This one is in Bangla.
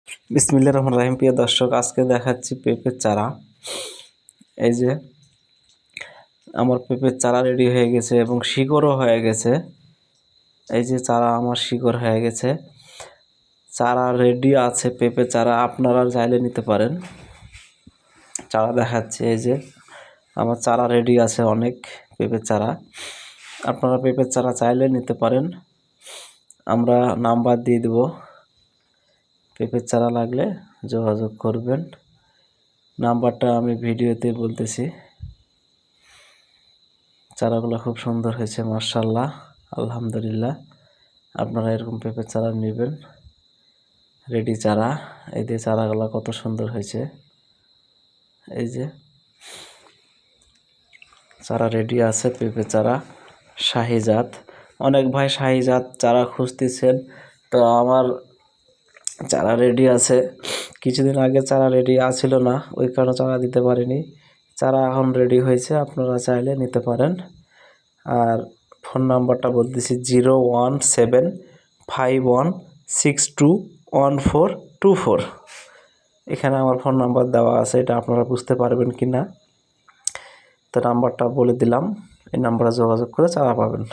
বিসমিল্লাহির রহমানির রহিম। প্রিয় দর্শক, আজকে দেখাচ্ছি পেঁপের চারা। এই যে আমার পেঁপের চারা রেডি হয়ে গেছে এবং শিকড়ও হয়ে গেছে। এই যে চারা আমার শিকড় হয়ে গেছে, চারা রেডি আছে। পেঁপের চারা আপনারা চাইলে নিতে পারেন। চারা দেখাচ্ছি, এই যে আমার চারা রেডি আছে, অনেক পেঁপের চারা। আপনারা পেঁপের চারা চাইলে নিতে পারেন, আমরা নাম্বার দিয়ে দেব। পেঁপের চারা লাগলে যোগাযোগ করবেন, নাম্বারটা আমি ভিডিওতে বলতেছি। চারাগুলো খুব সুন্দর হয়েছে, মাশাআল্লাহ, আলহামদুলিল্লাহ। আপনারা এরকম পেঁপের চারা নেবেন, রেডি চারা। এই যে চারাগুলো কত সুন্দর হয়েছে, এই যে চারা রেডি আছে। পেঁপের চারা শাহিজাত, অনেক ভাই শাহিজাত চারা খুঁজতেছেন, তো আমার চারা রেডি আছে। কিছুদিন আগে চারা রেডি আছিল না, ওই কারণে চারা দিতে পারিনি। চারা এখন রেডি হয়েছে, আপনারা চাইলে নিতে পারেন। আর ফোন নাম্বারটা বলতেছি 01751621424। এখানে আমার ফোন নাম্বার দেওয়া আছে, এটা আপনারা বুঝতে পারবেন কি না, তো নাম্বারটা বলে দিলাম। এই নাম্বারে যোগাযোগ করে চারা পাবেন।